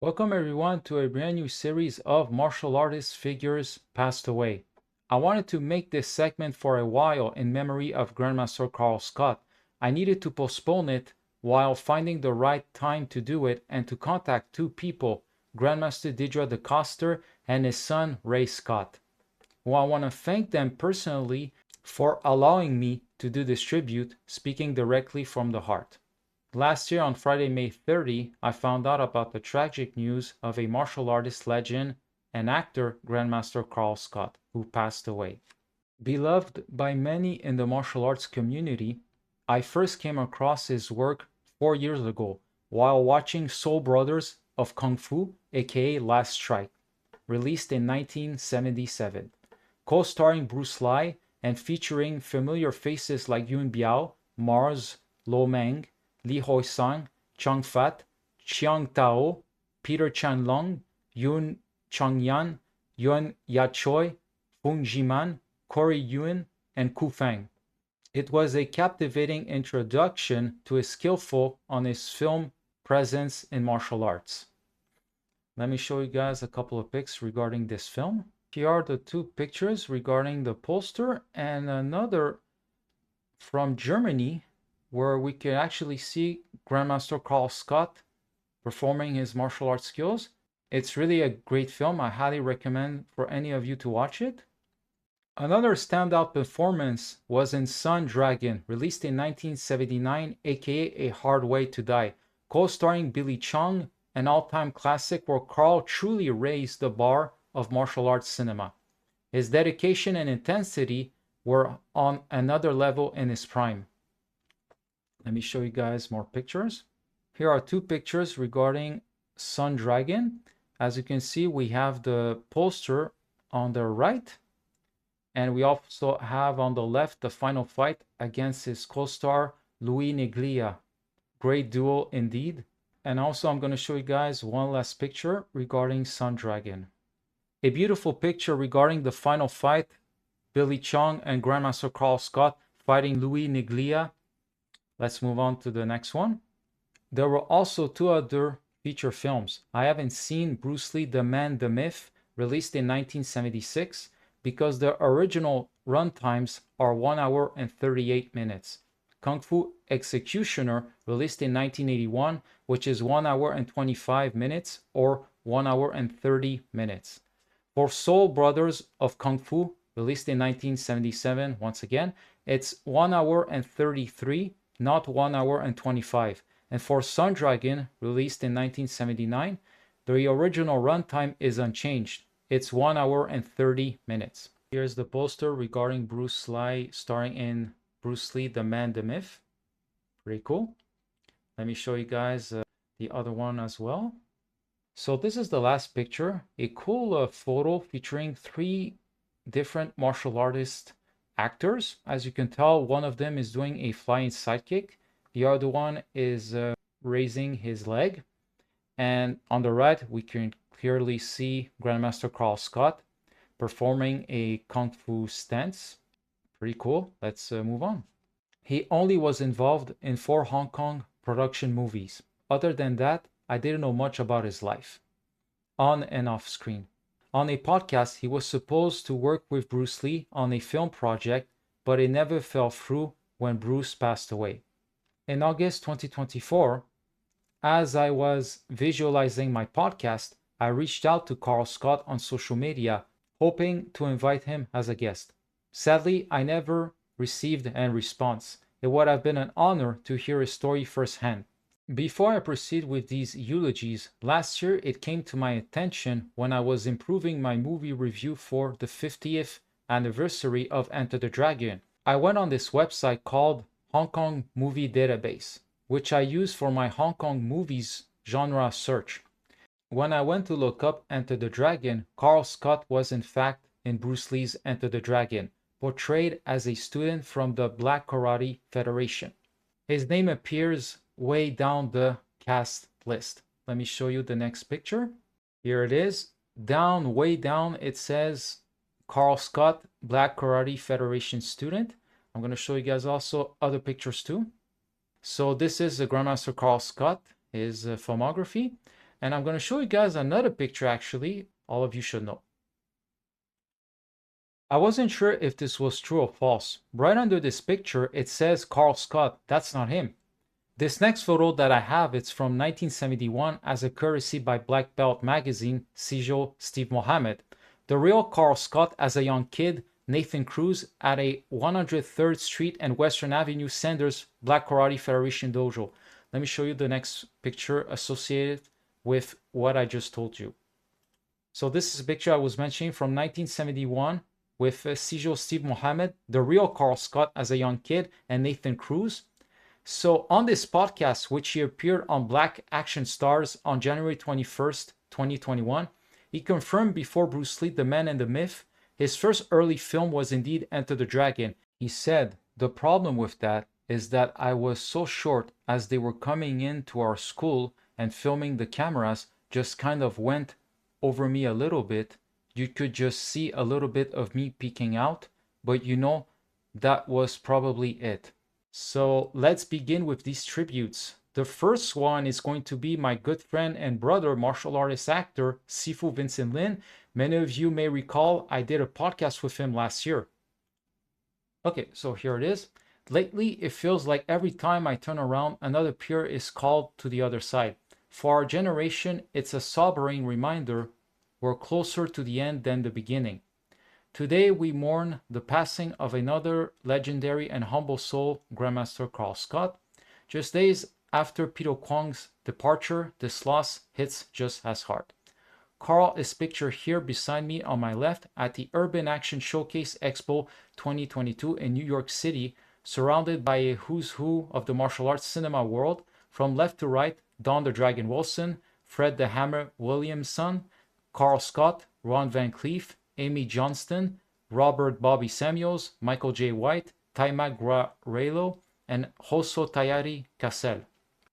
Welcome everyone to a brand new series of martial artist figures passed away. I wanted to make this segment for a while in memory of Grandmaster Carl Scott. I needed to postpone it while finding the right time to do it and to contact two people, Grandmaster Deedra DeCoster and his son Ray Scott, who I want to thank them personally for allowing me to do this tribute, speaking directly from the heart. Last year on Friday, May 30, I found out about the tragic news of a martial artist legend and actor, Grandmaster Carl Scott, who passed away. Beloved by many in the martial arts community, I first came across his work 4 years ago while watching Soul Brothers of Kung Fu, aka Last Strike, released in 1977, co-starring Bruce Lee and featuring familiar faces like Yuen Biao, Mars, Meng, Hoi-Sang, Chung Fat, Chiang Tao, Peter Chan-Lung, Yuen Cheung-Yan, Yuen Yat-Choh, Fung Ging-Man, Yuen and Ku Feng. It was a captivating introduction to his skillful on his film presence in martial arts. Let me show you guys a couple of pics regarding this film. Here are the two pictures regarding the poster and another from Germany where we can actually see Grandmaster Carl Scott performing his martial arts skills. It's really a great film. I highly recommend for any of you to watch it. Another standout performance was in Sun Dragon, released in 1979, aka A Hard Way to Die, co-starring Billy Chung, an all-time classic where Carl truly raised the bar of martial arts cinema. His dedication and intensity were on another level in his prime. Let me show you guys more pictures. Here are two pictures regarding Sun Dragon. As you can see, we have the poster on the right, and we also have on the left the final fight against his co-star 𝗦𝗨𝗕𝗦𝗥𝗕𝗦𝗕. Great duel indeed. And also I'm going to show you guys one last picture regarding Sun Dragon. A beautiful picture regarding the final fight, Billy Chung and Grandmaster Carl Scott fighting 𝗦𝗨𝗕𝗦𝗥𝗕𝗦𝗥𝗕𝗦𝗥𝗕𝗏. Let's move on to the next one. There were also two other feature films. I haven't seen Bruce Lee, The Man, the Myth, released in 1976, because the original runtimes are 1 hour and 38 minutes. Kung Fu Executioner, released in 1981, which is 1 hour and 25 minutes or 1 hour and 30 minutes. For Soul Brothers of Kung Fu, released in 1977, once again, it's 1 hour and 33, not 1 hour and 25. And for Sun Dragon, released in 1979, the original runtime is unchanged. It's 1 hour and 30 minutes. Here's the poster regarding Bruce Lee starring in Bruce Lee, The Man, the Myth. Pretty cool. Let me show you guys the other one as well. So this is the last picture, a cool photo featuring 3 different martial artist actors. As you can tell, one of them is doing a flying sidekick. The other one is raising his leg. And on the right, we can clearly see Grandmaster Carl Scott performing a Kung Fu stance. Pretty cool. Let's move on. He only was involved in 4 Hong Kong production movies. Other than that, I didn't know much about his life, on and off screen. On a podcast, he was supposed to work with Bruce Lee on a film project, but it never fell through when Bruce passed away. In August 2024, as I was visualizing my podcast, I reached out to Carl Scott on social media, hoping to invite him as a guest. Sadly, I never received a response. It would have been an honor to hear his story firsthand. Before I proceed with these eulogies, last year it came to my attention when I was improving my movie review for the 50th anniversary of Enter the Dragon. I went on this website called Hong Kong Movie Database, which I use for my Hong Kong movies genre search. When I went to look up Enter the Dragon, Carl Scott was in fact in Bruce Lee's Enter the Dragon, portrayed as a student from the Black Karate Federation. His name appears way down the cast list. Let me show you the next picture. Here it is. Down, way down, it says Carl Scott, Black Karate Federation student. I'm going to show you guys also other pictures too. So this is the Grandmaster Carl Scott, his filmography. And I'm going to show you guys another picture, actually, all of you should know. I wasn't sure if this was true or false. Right under this picture, it says Carl Scott. That's not him. This next photo that I have, it's from 1971 as a courtesy by Black Belt magazine, Sijo Steve Mohammed. The real Carl Scott as a young kid, Nathan Cruz, at a 103rd Street and Western Avenue Sanders Black Karate Federation dojo. Let me show you the next picture associated with what I just told you. So this is a picture I was mentioning from 1971 with Sijo Steve Mohammed, the real Carl Scott as a young kid, and Nathan Cruz. So on this podcast, which he appeared on Black Action Stars on January 21st, 2021, he confirmed before Bruce Lee, The Man and the Myth, his first early film was indeed Enter the Dragon. He said, the problem with that is that I was so short as they were coming into our school and filming, the cameras just kind of went over me a little bit. You could just see a little bit of me peeking out, but you know, that was probably it. So let's begin with these tributes. The first one is going to be my good friend and brother, martial artist actor, Sifu Vincent Lyn. Many of you may recall I did a podcast with him last year. Okay, so here it is. Lately, it feels like every time I turn around, another peer is called to the other side. For our generation, it's a sobering reminder we're closer to the end than the beginning. Today, we mourn the passing of another legendary and humble soul, Grandmaster Carl Scott. Just days after Peter Kwong's departure, this loss hits just as hard. Carl is pictured here beside me on my left at the Urban Action Showcase Expo 2022 in New York City, surrounded by a who's who of the martial arts cinema world. From left to right, Don the Dragon Wilson, Fred the Hammer Williamson, Carl Scott, Ron Van Cleef, Amy Johnston, Robert Bobby Samuels, Michael J. White, Taima Guerrero, and Oso Tayari Casel.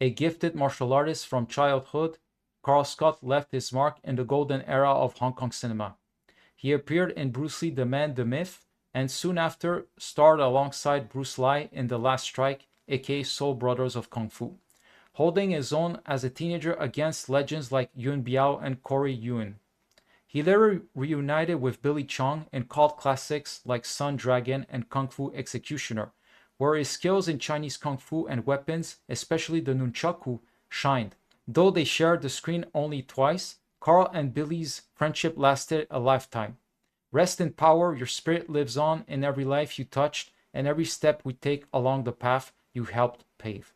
A gifted martial artist from childhood, Carl Scott left his mark in the golden era of Hong Kong cinema. He appeared in Bruce Lee, The Man, the Myth, and soon after starred alongside Bruce Lee in The Last Strike, aka Soul Brothers of Kung Fu, holding his own as a teenager against legends like Yuen Biao and Corey Yuen. He later reunited with Billy Chong in cult classics like Sun Dragon and Kung Fu Executioner, where his skills in Chinese Kung Fu and weapons, especially the nunchaku, shined. Though they shared the screen only twice, Carl and Billy's friendship lasted a lifetime. Rest in power, your spirit lives on in every life you touched and every step we take along the path you helped pave.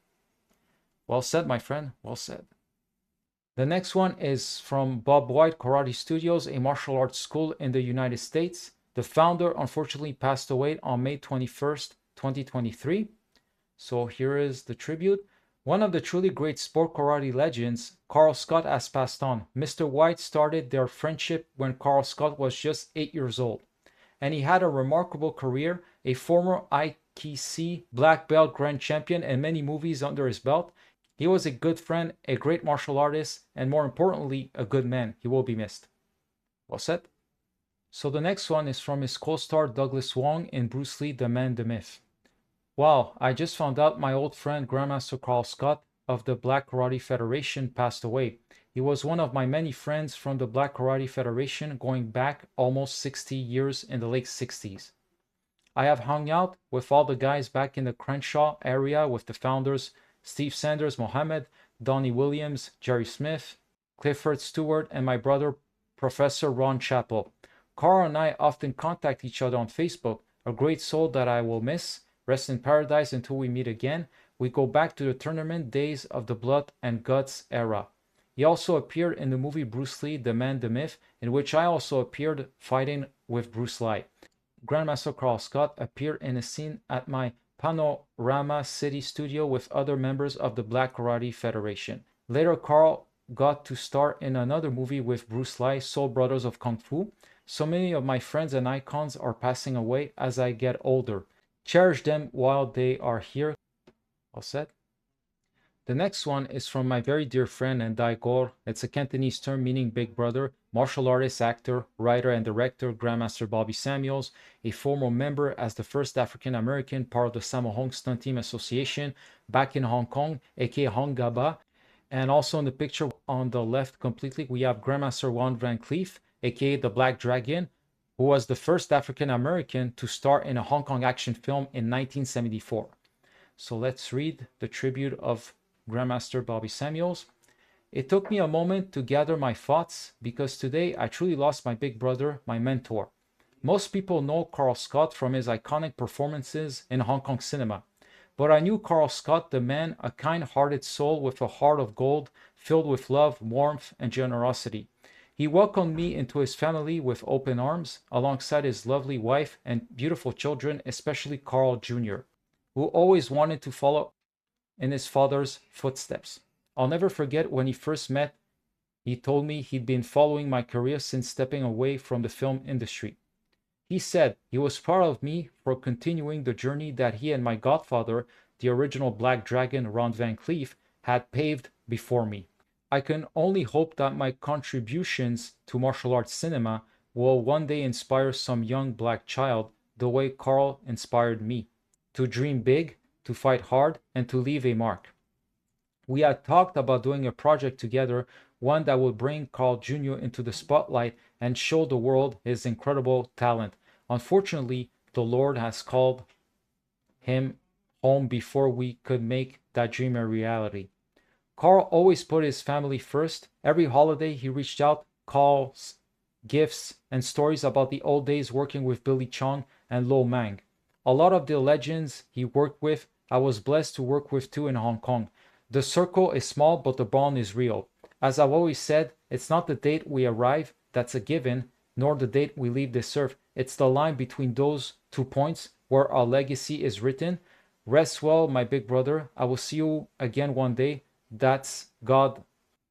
Well said, my friend, well said. The next one is from Bob White Karate Studios, a martial arts school in the United States. The founder unfortunately passed away on May 21st, 2023. So here is the tribute. One of the truly great sport karate legends, Carl Scott, has passed on. Mr. White started their friendship when Carl Scott was just 8 years old, and he had a remarkable career, a former IKC black belt grand champion and many movies under his belt. He was a good friend, a great martial artist, and more importantly, a good man. He will be missed. Well said. So the next one is from his co-star Douglas Wong in Bruce Lee, The Man, the Myth. Wow, I just found out my old friend Grandmaster Carl Scott of the Black Karate Federation passed away. He was one of my many friends from the Black Karate Federation going back almost 60 years in the late 60s. I have hung out with all the guys back in the Crenshaw area with the founders Steve Sanders Mohammed, Donnie Williams, Jerry Smith, Clifford Stewart, and my brother Professor Ron Chappell. Carl and I often contact each other on Facebook, a great soul that I will miss. Rest in paradise until we meet again. We go back to the tournament days of the Blood and Guts era. He also appeared in the movie Bruce Lee, The Man, the Myth, in which I also appeared fighting with Bruce Lee. Grandmaster Carl Scott appeared in a scene at my Panorama City studio with other members of the Black Karate Federation. Later, Carl got to star in another movie with Bruce Lee, Soul Brothers of Kung Fu. So many of my friends and icons are passing away as I get older. Cherish them while they are here. All set. The next one is from my very dear friend and Dai Gor. It's a Cantonese term meaning big brother, martial artist, actor, writer, and director, Grandmaster Bobby Samuels, a former member as the first African-American part of the Sammo Hung Stunt Team Association back in Hong Kong, aka Hong Gaba, And also in the picture on the left completely, we have Grandmaster Wong Van Cleef, aka the Black Dragon, who was the first African American to star in a Hong Kong action film in 1974. So let's read the tribute of Grandmaster Bobby Samuels. It took me a moment to gather my thoughts because today I truly lost my big brother, my mentor. Most people know Carl Scott from his iconic performances in Hong Kong cinema. But I knew Carl Scott, the man, a kind-hearted soul with a heart of gold, filled with love, warmth, and generosity. He welcomed me into his family with open arms, alongside his lovely wife and beautiful children, especially Carl Jr., who always wanted to follow in his father's footsteps. I'll never forget when he first met, he told me he'd been following my career since stepping away from the film industry. He said he was proud of me for continuing the journey that he and my godfather, the original Black Dragon Ron Van Cleef, had paved before me. I can only hope that my contributions to martial arts cinema will one day inspire some young black child the way Carl inspired me, to dream big, to fight hard, and to leave a mark. We had talked about doing a project together, one that would bring Carl Jr. into the spotlight and show the world his incredible talent. Unfortunately, the Lord has called him home before we could make that dream a reality. Carl always put his family first. Every holiday he reached out, calls, gifts, and stories about the old days working with Billy Chong and Lo Mang. A lot of the legends he worked with, I was blessed to work with too in Hong Kong. The circle is small, but the bond is real. As I've always said, it's not the date we arrive that's a given, nor the date we leave this earth. It's the line between those 2 points where our legacy is written. Rest well, my big brother. I will see you again one day. That's God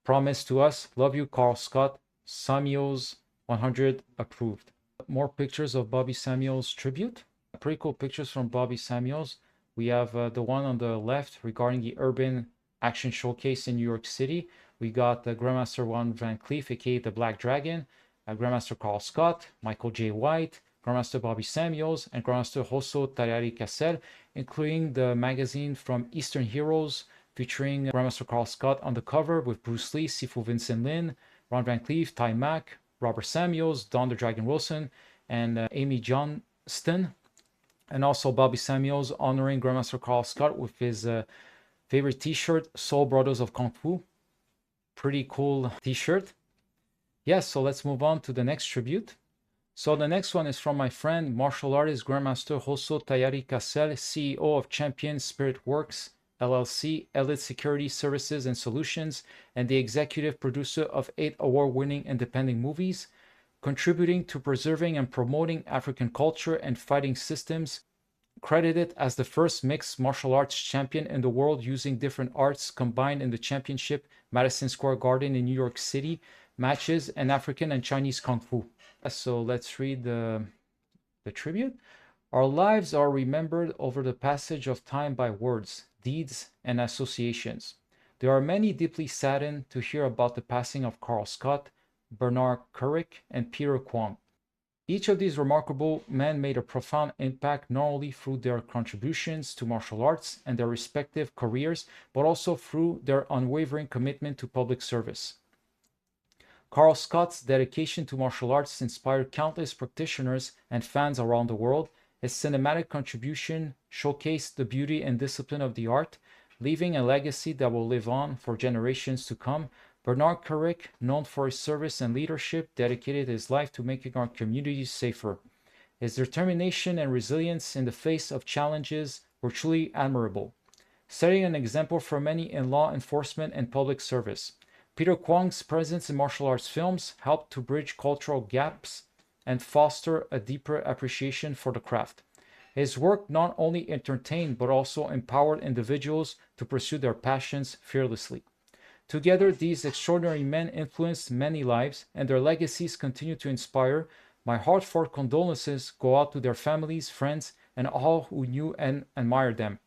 promised to us. Love you, Carl Scott. Samuels 100 approved. More pictures of Bobby Samuels tribute. Pretty cool pictures from Bobby Samuels. We have the one on the left regarding the urban action showcase in New York City. We got Grandmaster Wong Van Cleef, aka the Black Dragon, Grandmaster Carl Scott, Michael J. White, Grandmaster Bobby Samuels, and Grandmaster Oso Tayari Casel, including the magazine from Eastern Heroes, featuring Grandmaster Carl Scott on the cover with Bruce Lee, Sifu Vincent Lyn, Ron Van Cleef, Ty Mack, Robert Samuels, Don the Dragon Wilson, and Amy Johnston. And also Bobby Samuels honoring Grandmaster Carl Scott with his favorite t-shirt, Soul Brothers of Kung Fu. Pretty cool t-shirt. Yes, so let's move on to the next tribute. So the next one is from my friend, martial artist Grandmaster Oso Tayari Casel, CEO of Champion Spirit Works, LLC, Elite Security Services and Solutions, and the executive producer of 8 award-winning independent movies, contributing to preserving and promoting African culture and fighting systems, credited as the first mixed martial arts champion in the world using different arts combined in the championship Madison Square Garden in New York City matches and African and Chinese Kung Fu. So let's read the tribute. Our lives are remembered over the passage of time by words, deeds, and associations. There are many deeply saddened to hear about the passing of Carl Scott, Bernard Couric, and Peter Kwong. Each of these remarkable men made a profound impact not only through their contributions to martial arts and their respective careers, but also through their unwavering commitment to public service. Carl Scott's dedication to martial arts inspired countless practitioners and fans around the world. His cinematic contribution showcased the beauty and discipline of the art, leaving a legacy that will live on for generations to come. Bernard Couric, known for his service and leadership, dedicated his life to making our communities safer. His determination and resilience in the face of challenges were truly admirable, setting an example for many in law enforcement and public service. Peter Kwong's presence in martial arts films helped to bridge cultural gaps and foster a deeper appreciation for the craft. His work not only entertained but also empowered individuals to pursue their passions fearlessly. Together, these extraordinary men influenced many lives, and their legacies continue to inspire. My heartfelt condolences go out to their families, friends, and all who knew and admired them.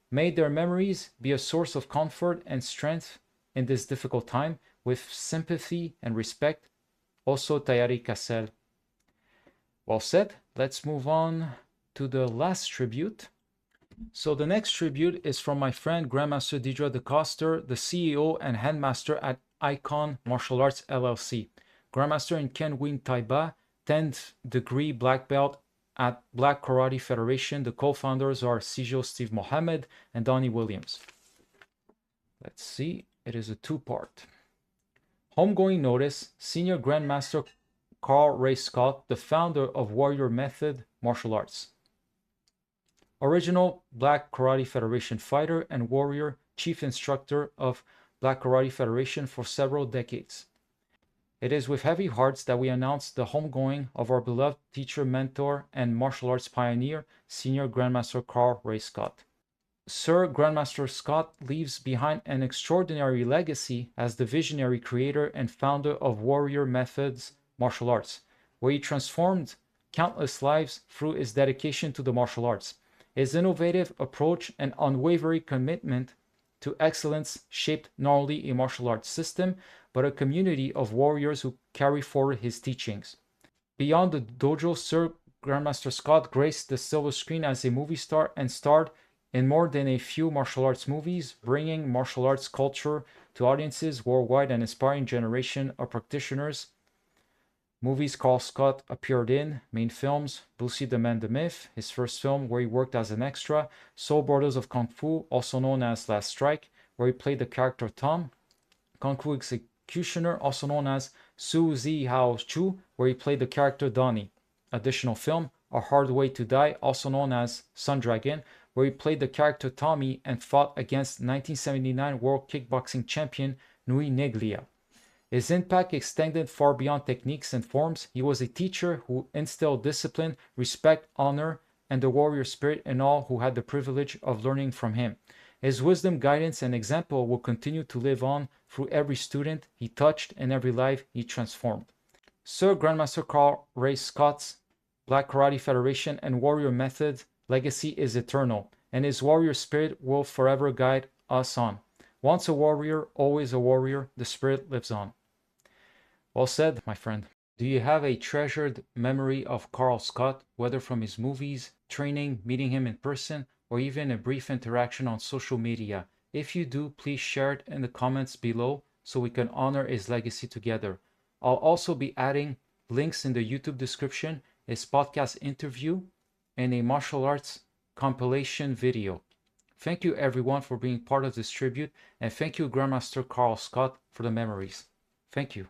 May their memories be a source of comfort and strength in this difficult time. With sympathy and respect, Oso Tayari Casel. Well said. Let's move on to the last tribute. So the next tribute is from my friend Grandmaster Deedra DeCoster, the CEO and headmaster at Icon Martial Arts LLC. Grandmaster in Ken Wing Taiba, 10th degree black belt at Black Karate Federation. The co-founders are Sijo Steve Mohammed and Donnie Williams. Let's see, it is a two-part. Homegoing notice, Senior Grandmaster Carl Ray Scott, the founder of Warrior Method Martial Arts. Original Black Karate Federation fighter and warrior, chief instructor of Black Karate Federation for several decades. It is with heavy hearts that we announce the homegoing of our beloved teacher, mentor, and martial arts pioneer, Senior Grandmaster Carl Ray Scott. Sir Grandmaster Scott leaves behind an extraordinary legacy as the visionary creator and founder of Warrior Methods Martial Arts, where he transformed countless lives through his dedication to the martial arts. His innovative approach and unwavering commitment to excellence shaped not only a martial arts system, but a community of warriors who carry forward his teachings. Beyond the dojo, Sir Grandmaster Scott graced the silver screen as a movie star and starred in more than a few martial arts movies, bringing martial arts culture to audiences worldwide and inspiring a generation of practitioners. Movies Carl Scott appeared in, main films, Bruce Lee the Man the Myth, his first film where he worked as an extra, Soul Brothers of Kung Fu, also known as Last Strike, where he played the character Tom, Kung Fu Executioner, also known as Su Zi Hao Chu, where he played the character Donnie. Additional film, A Hard Way to Die, also known as Sun Dragon, where he played the character Tommy and fought against 1979 World Kickboxing Champion Nui Neglia. His impact extended far beyond techniques and forms. He was a teacher who instilled discipline, respect, honor, and the warrior spirit in all who had the privilege of learning from him. His wisdom, guidance, and example will continue to live on through every student he touched and every life he transformed. Sir Grandmaster Carl Ray Scott's Black Karate Federation and Warrior Method legacy is eternal, and his warrior spirit will forever guide us on. Once a warrior, always a warrior, the spirit lives on. Well said, my friend. Do you have a treasured memory of Carl Scott, whether from his movies, training, meeting him in person, or even a brief interaction on social media? If you do, please share it in the comments below so we can honor his legacy together. I'll also be adding links in the YouTube description, his podcast interview, and a martial arts compilation video. Thank you everyone for being part of this tribute, and thank you Grandmaster Carl Scott for the memories. Thank you.